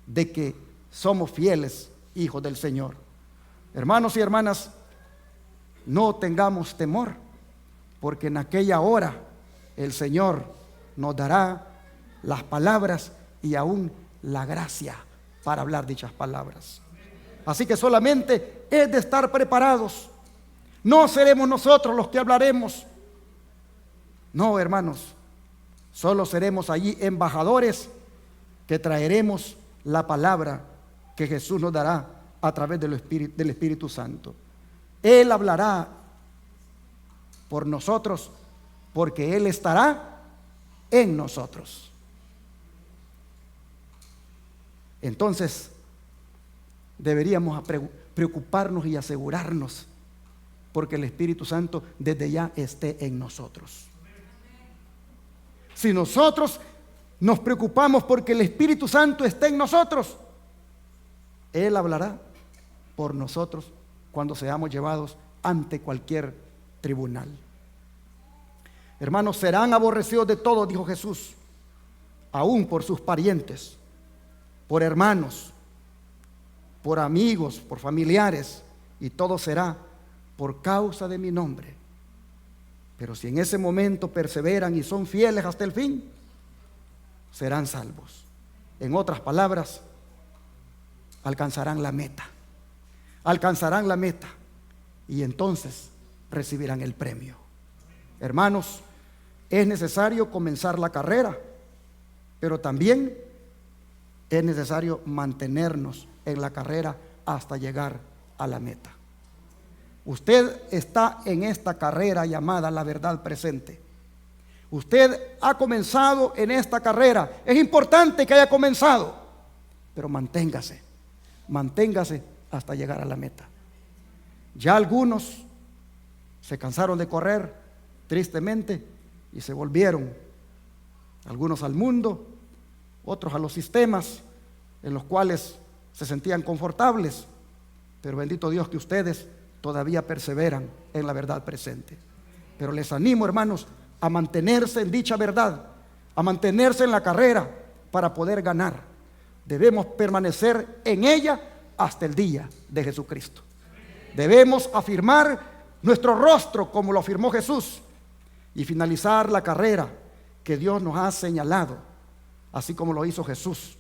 de que somos fieles hijos del Señor. Hermanos y hermanas, no tengamos temor, porque en aquella hora el Señor nos dará las palabras y aún la gracia para hablar dichas palabras. Así que solamente es de estar preparados. No seremos nosotros los que hablaremos. No, hermanos, solo seremos allí embajadores que traeremos la palabra que Jesús nos dará a través del Espíritu Santo. Él hablará por nosotros porque Él estará en nosotros. Entonces, deberíamos preocuparnos y asegurarnos porque el Espíritu Santo desde ya esté en nosotros. Si nosotros nos preocupamos porque el Espíritu Santo esté en nosotros, Él hablará por nosotros cuando seamos llevados ante cualquier tribunal. Hermanos, serán aborrecidos de todos, dijo Jesús, aún por sus parientes, por hermanos, por amigos, por familiares, y todo será por causa de mi nombre. Pero si en ese momento perseveran y son fieles hasta el fin, serán salvos. En otras palabras, alcanzarán la meta. Alcanzarán la meta y entonces recibirán el premio. Hermanos, es necesario comenzar la carrera, pero también es necesario mantenernos en la carrera hasta llegar a la meta. Usted está en esta carrera llamada la verdad presente. Usted ha comenzado en esta carrera. Es importante que haya comenzado, pero manténgase hasta llegar a la meta. Ya algunos se cansaron de correr, tristemente, y se volvieron, algunos al mundo, otros a los sistemas en los cuales se sentían confortables, pero bendito Dios que ustedes todavía perseveran en la verdad presente. Pero les animo, hermanos, a mantenerse en dicha verdad, a mantenerse en la carrera para poder ganar. Debemos permanecer en ella hasta el día de Jesucristo. Debemos afirmar nuestro rostro como lo afirmó Jesús y finalizar la carrera que Dios nos ha señalado, así como lo hizo Jesús,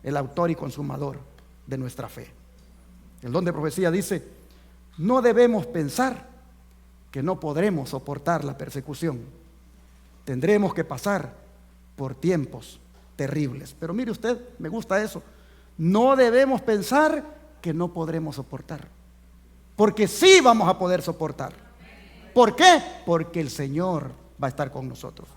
el autor y consumador de nuestra fe. El don de profecía dice: no debemos pensar que no podremos soportar la persecución. Tendremos que pasar por tiempos terribles. Pero mire usted, me gusta eso. No debemos pensar que no podremos soportar, porque sí vamos a poder soportar. ¿Por qué? Porque el Señor va a estar con nosotros.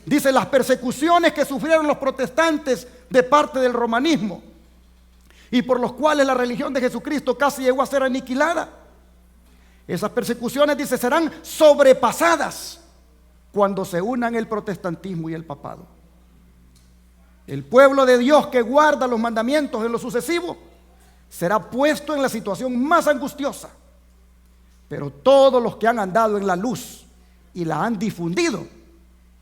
Dice: las persecuciones que sufrieron los protestantes de parte del romanismo, y por los cuales la religión de Jesucristo casi llegó a ser aniquilada. Esas persecuciones, dice, serán sobrepasadas cuando se unan el protestantismo y el papado. El pueblo de Dios que guarda los mandamientos en lo sucesivo será puesto en la situación más angustiosa. Pero todos los que han andado en la luz y la han difundido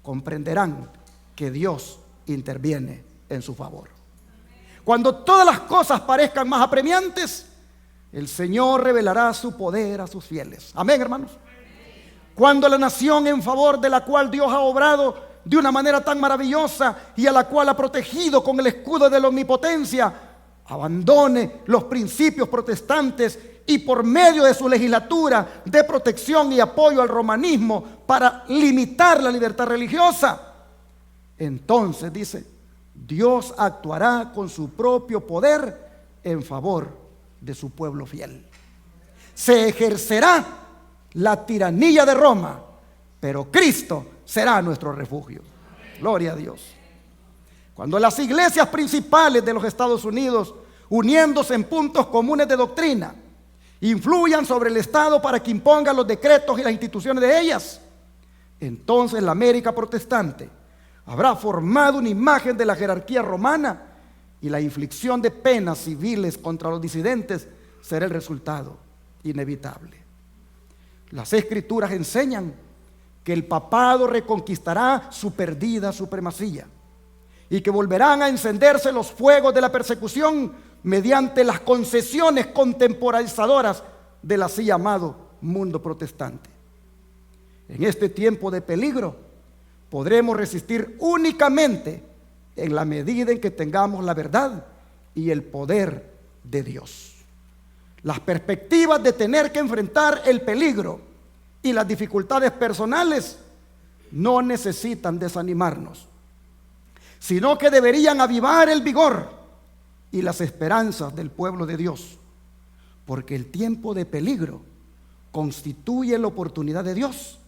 comprenderán que Dios interviene en su favor. Cuando todas las cosas parezcan más apremiantes, el Señor revelará su poder a sus fieles. Amén, hermanos. Cuando la nación en favor de la cual Dios ha obrado de una manera tan maravillosa y a la cual ha protegido con el escudo de la omnipotencia, abandone los principios protestantes y por medio de su legislatura de protección y apoyo al romanismo para limitar la libertad religiosa, entonces, dice, Dios actuará con su propio poder en favor de su pueblo fiel. Se ejercerá la tiranía de Roma, pero Cristo será nuestro refugio. Gloria a Dios. Cuando las iglesias principales de los Estados Unidos, uniéndose en puntos comunes de doctrina, influyan sobre el Estado para que imponga los decretos y las instituciones de ellas, entonces la América protestante habrá formado una imagen de la jerarquía romana y la inflicción de penas civiles contra los disidentes será el resultado inevitable. Las Escrituras enseñan que el papado reconquistará su perdida supremacía y que volverán a encenderse los fuegos de la persecución mediante las concesiones contemporizadoras del así llamado mundo protestante. En este tiempo de peligro podremos resistir únicamente en la medida en que tengamos la verdad y el poder de Dios. Las perspectivas de tener que enfrentar el peligro y las dificultades personales no necesitan desanimarnos, sino que deberían avivar el vigor y las esperanzas del pueblo de Dios, porque el tiempo de peligro constituye la oportunidad de Dios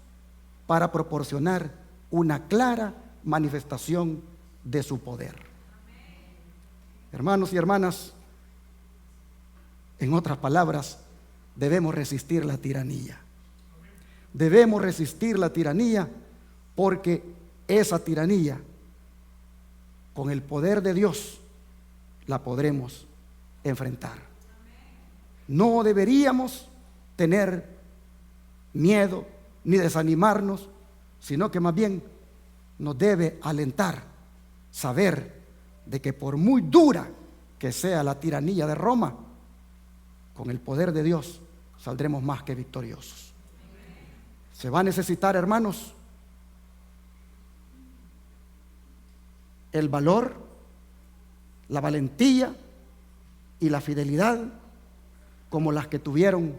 para proporcionar una clara manifestación de su poder. Hermanos y hermanas, en otras palabras, debemos resistir la tiranía. Debemos resistir la tiranía porque esa tiranía, con el poder de Dios, la podremos enfrentar. No deberíamos tener miedo ni desanimarnos, sino que más bien nos debe alentar saber de que por muy dura que sea la tiranía de Roma, con el poder de Dios saldremos más que victoriosos. Se va a necesitar, hermanos, el valor, la valentía y la fidelidad como las que tuvieron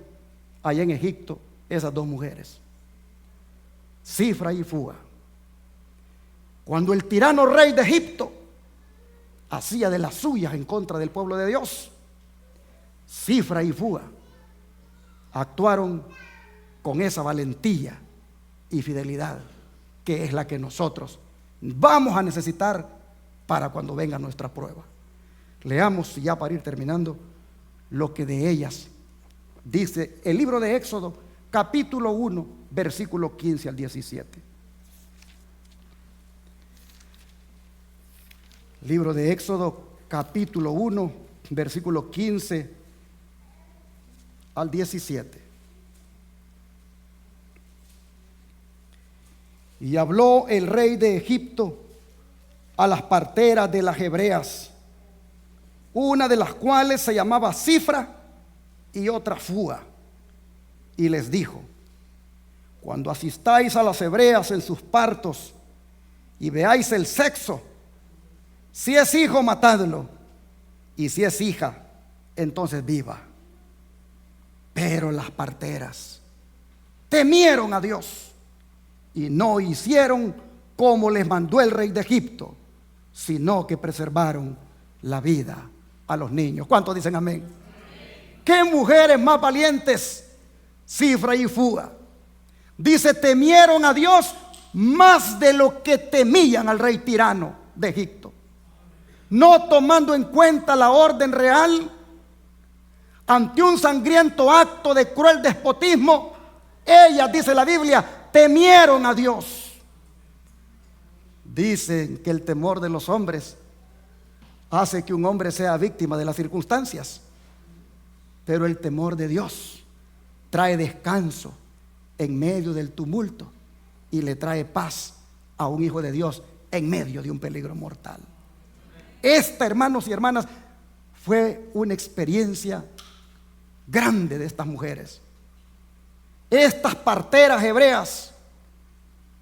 allá en Egipto esas dos mujeres, Cifra y Fuga. Cuando el tirano rey de Egipto hacía de las suyas en contra del pueblo de Dios, Cifra y Fuga actuaron con esa valentía y fidelidad que es la que nosotros vamos a necesitar para cuando venga nuestra prueba. Leamos ya para ir terminando lo que de ellas dice el libro de Éxodo, capítulo 1, versículo 15 al 17. Libro de Éxodo, capítulo 1, versículo 15 al 17. Y habló el rey de Egipto a las parteras de las hebreas, una de las cuales se llamaba Cifra y otra Fúa, y les dijo: cuando asistáis a las hebreas en sus partos y veáis el sexo, si es hijo, matadlo, y si es hija, entonces viva. Pero las parteras temieron a Dios y no hicieron como les mandó el rey de Egipto, sino que preservaron la vida a los niños. ¿Cuántos dicen amén? Amén. ¿Qué mujeres más valientes? Cifra y Fúa. Dice, temieron a Dios más de lo que temían al rey tirano de Egipto, no tomando en cuenta la orden real. Ante un sangriento acto de cruel despotismo, ellas, dice la Biblia, temieron a Dios. Dicen que el temor de los hombres hace que un hombre sea víctima de las circunstancias, pero el temor de Dios trae descanso en medio del tumulto y le trae paz a un hijo de Dios en medio de un peligro mortal. Esta, hermanos y hermanas, fue una experiencia grande de estas mujeres. Estas parteras hebreas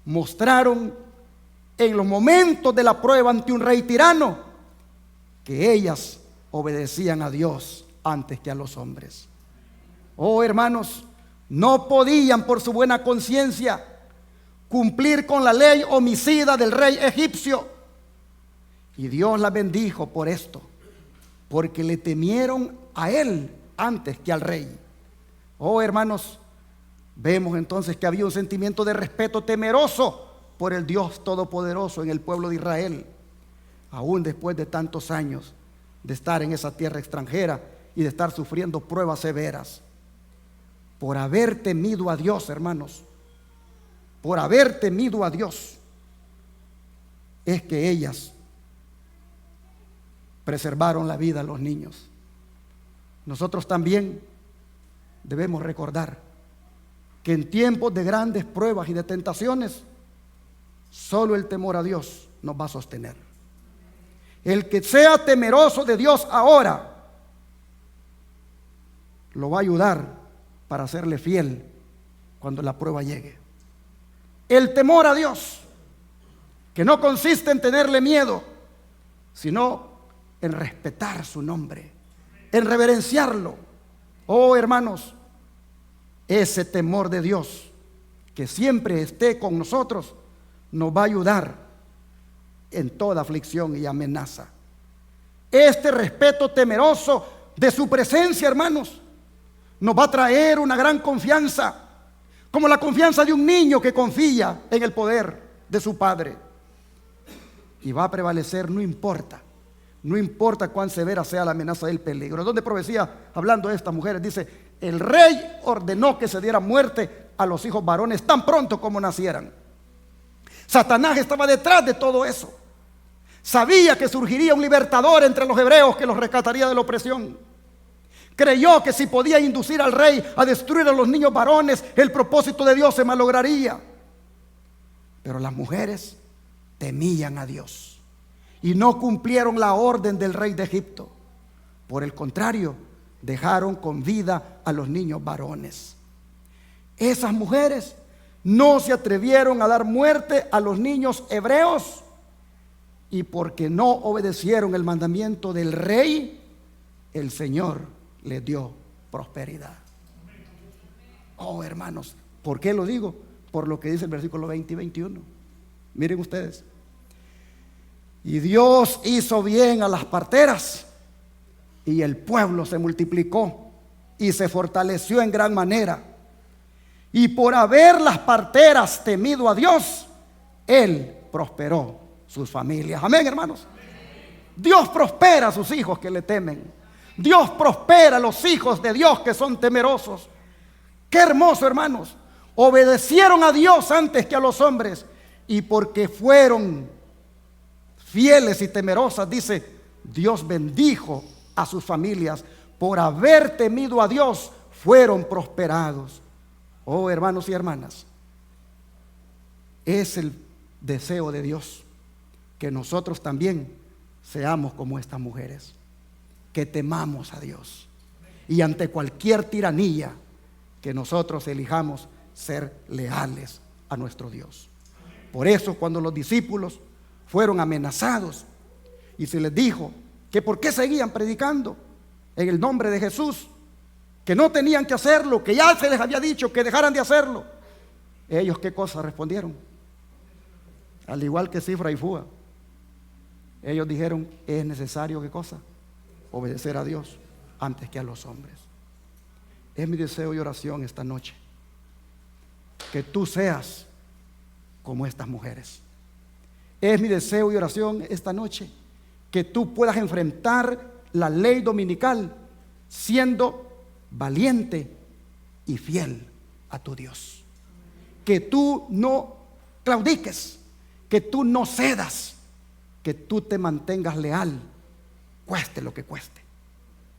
mostraron en los momentos de la prueba ante un rey tirano que ellas obedecían a Dios antes que a los hombres. Oh, hermanos, no podían por su buena conciencia cumplir con la ley homicida del rey egipcio, y Dios las bendijo por esto, porque le temieron a él antes que al rey. Oh, hermanos, vemos entonces que había un sentimiento de respeto temeroso por el Dios Todopoderoso en el pueblo de Israel, aún después de tantos años de estar en esa tierra extranjera y de estar sufriendo pruebas severas. Por haber temido a Dios, hermanos, por haber temido a Dios, es que ellas preservaron la vida a los niños. Nosotros también debemos recordar que en tiempos de grandes pruebas y de tentaciones, solo el temor a Dios nos va a sostener. El que sea temeroso de Dios ahora lo va a ayudar para serle fiel cuando la prueba llegue. El temor a Dios, que no consiste en tenerle miedo, sino en respetar su nombre, en reverenciarlo. Oh, hermanos, ese temor de Dios que siempre esté con nosotros nos va a ayudar en toda aflicción y amenaza. Este respeto temeroso de su presencia, hermanos, nos va a traer una gran confianza, como la confianza de un niño que confía en el poder de su padre, y va a prevalecer, no importa cuán severa sea la amenaza del peligro. Donde profecía, hablando de estas mujeres, dice: el rey ordenó que se diera muerte a los hijos varones tan pronto como nacieran. Satanás estaba detrás de todo eso. Sabía que surgiría un libertador entre los hebreos que los rescataría de la opresión. Creyó que si podía inducir al rey a destruir a los niños varones, el propósito de Dios se malograría. Pero las mujeres temían a Dios y no cumplieron la orden del rey de Egipto. Por el contrario, dejaron con vida a los niños varones. Esas mujeres no se atrevieron a dar muerte a los niños hebreos, y porque no obedecieron el mandamiento del rey, el Señor les dio prosperidad. Oh, hermanos, ¿por qué lo digo? Por lo que dice el versículo 20 y 21. Miren ustedes. Y Dios hizo bien a las parteras, y el pueblo se multiplicó y se fortaleció en gran manera. Y por haber las parteras temido a Dios, Él prosperó sus familias. Amén, hermanos. Dios prospera a sus hijos que le temen. Dios prospera a los hijos de Dios que son temerosos. Qué hermoso, hermanos. Obedecieron a Dios antes que a los hombres, y porque fueron fieles y temerosas, dice, Dios bendijo a sus familias. Por haber temido a Dios, fueron prosperados. Oh, hermanos y hermanas, es el deseo de Dios que nosotros también seamos como estas mujeres, que temamos a Dios, y ante cualquier tiranía que nosotros elijamos ser leales a nuestro Dios. Por eso, cuando los discípulos fueron amenazados y se les dijo que por qué seguían predicando en el nombre de Jesús, que no tenían que hacerlo, que ya se les había dicho que dejaran de hacerlo, ellos ¿qué cosa respondieron? Al igual que Cifra y Fúa, ellos dijeron, es necesario ¿qué cosa? Obedecer a Dios antes que a los hombres. Es mi deseo y oración esta noche que tú seas como estas mujeres. Es mi deseo y oración esta noche que tú puedas enfrentar la ley dominical siendo valiente y fiel a tu Dios. Que tú no claudiques, que tú no cedas, que tú te mantengas leal, cueste lo que cueste.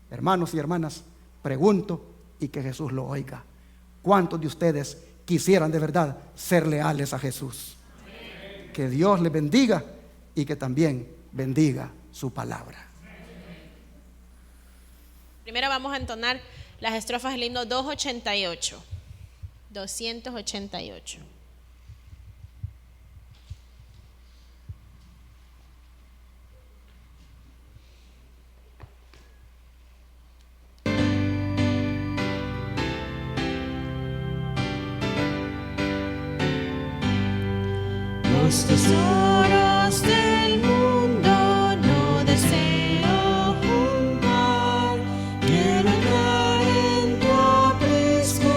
Hermanos y hermanas, pregunto y que Jesús lo oiga. ¿Cuántos de ustedes quisieran de verdad ser leales a Jesús? Que Dios les bendiga y que también bendiga su palabra. Primero vamos a entonar las estrofas del himno 288. 288. Los tesoros del mundo no deseo juntar, quiero entrar en tu aprisco,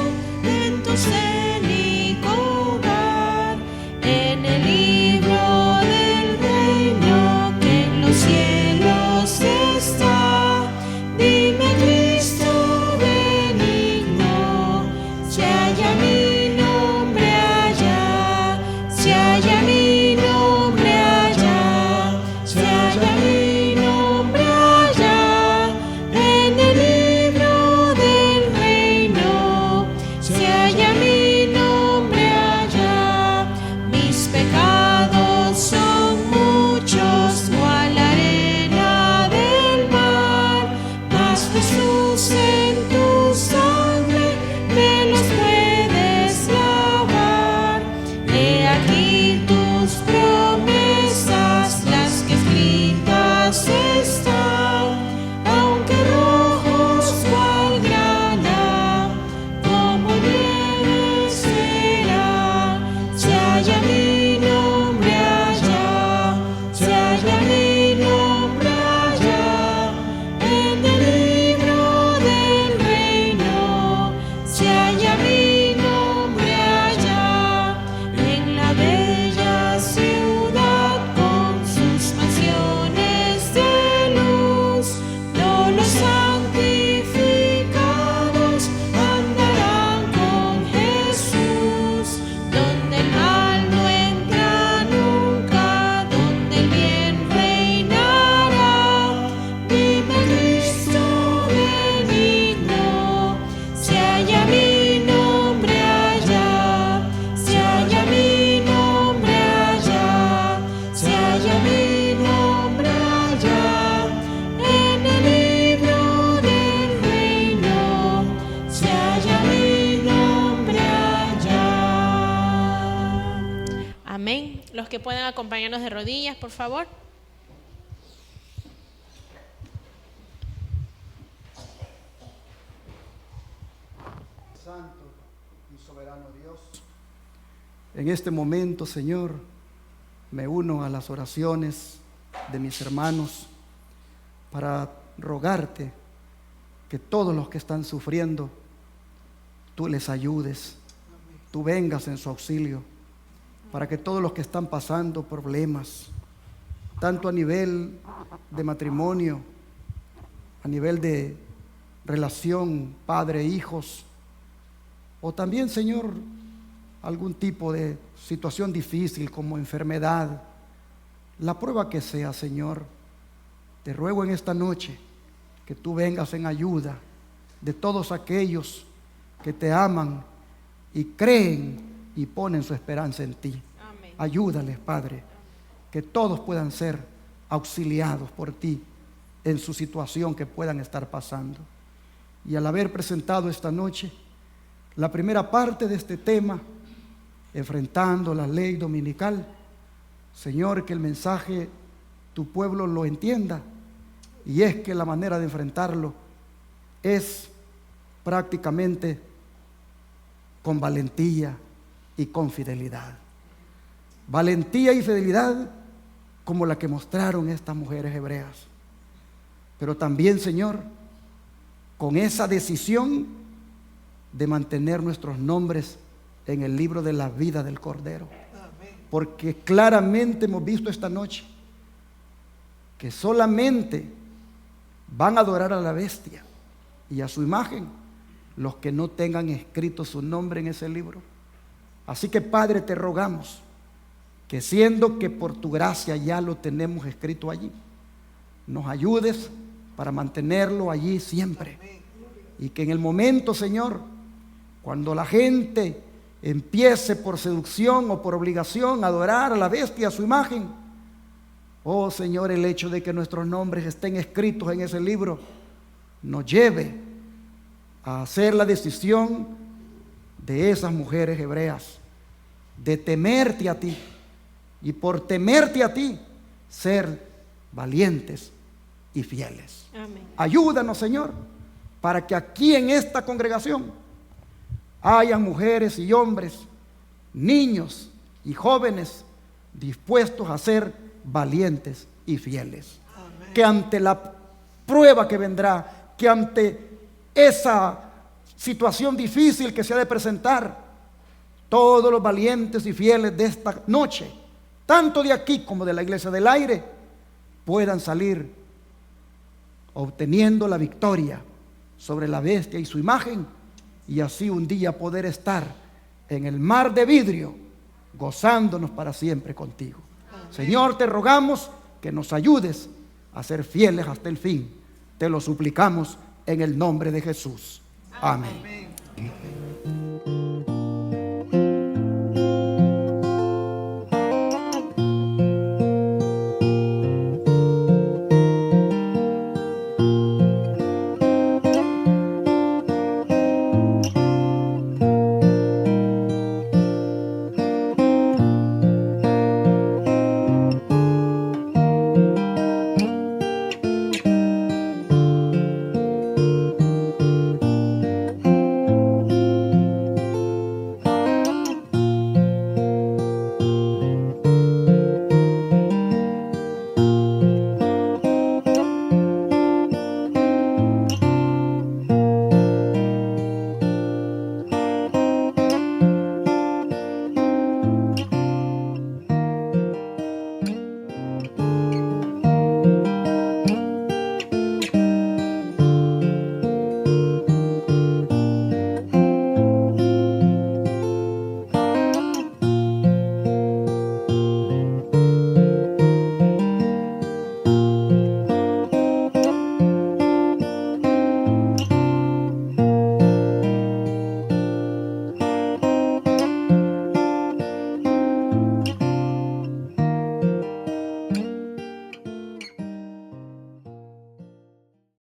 en tu cénico hogar, en el libro del reino que en los cielos está. Dime, Cristo benigno, si haya mi nombre allá, si haya mi nombre allá, si haya mi nombre allá, en el libro del reino, si haya mi nombre allá. Mis pecados son muchos, cual la arena del mar, mas Jesús en tu sangre me los puedes lavar. He aquí tus promesas, las que escritas están, aunque rojos cual grana, como nieve serán. Si haya mi nombre allá, si haya mi nombre allá, en el libro del reino, si haya mi nombre allá, en la bella ciudad con sus mansiones de luz, todos los santificados andarán con Jesús, donde el mal no entra nunca, donde el bien reinará. Dime, Cristo benigno, si haya mi nombre allá, si haya mi nombre allá, si haya mi nombre allá, en el libro del reino, si haya mi nombre allá. Amén. Los que puedan acompañarnos de rodillas, por favor. Santo y soberano Dios, en este momento, Señor, me uno a las oraciones de mis hermanos para rogarte que todos los que están sufriendo, tú les ayudes, tú vengas en su auxilio, para que todos los que están pasando problemas, tanto a nivel de matrimonio, a nivel de relación padre-hijos, o también, Señor, algún tipo de situación difícil como enfermedad, la prueba que sea, Señor, te ruego en esta noche que tú vengas en ayuda de todos aquellos que te aman y creen y ponen su esperanza en ti. Amén. Ayúdales, Padre, que todos puedan ser auxiliados por ti en su situación que puedan estar pasando. Y al haber presentado esta noche la primera parte de este tema, enfrentando la ley dominical, Señor, que el mensaje tu pueblo lo entienda, y es que la manera de enfrentarlo es prácticamente con valentía y con fidelidad. Valentía y fidelidad como la que mostraron estas mujeres hebreas. Pero también, Señor, con esa decisión de mantener nuestros nombres en el libro de la vida del Cordero. Porque claramente hemos visto esta noche que solamente van a adorar a la bestia y a su imagen los que no tengan escrito su nombre en ese libro. Así que, Padre, te rogamos que, siendo que por tu gracia ya lo tenemos escrito allí, nos ayudes para mantenerlo allí siempre. Y que en el momento, Señor, cuando la gente empiece por seducción o por obligación a adorar a la bestia, a su imagen, oh Señor, el hecho de que nuestros nombres estén escritos en ese libro nos lleve a hacer la decisión de esas mujeres hebreas, de temerte a ti, y por temerte a ti ser valientes y fieles. Amén. Ayúdanos, Señor, para que aquí en esta congregación hayan mujeres y hombres, niños y jóvenes dispuestos a ser valientes y fieles. Amén. Que ante la prueba que vendrá, que ante esa situación difícil que se ha de presentar, todos los valientes y fieles de esta noche, tanto de aquí como de la iglesia del aire, puedan salir obteniendo la victoria sobre la bestia y su imagen, y así un día poder estar en el mar de vidrio gozándonos para siempre contigo. Amén. Señor, te rogamos que nos ayudes a ser fieles hasta el fin. Te lo suplicamos en el nombre de Jesús. Amén. Amén.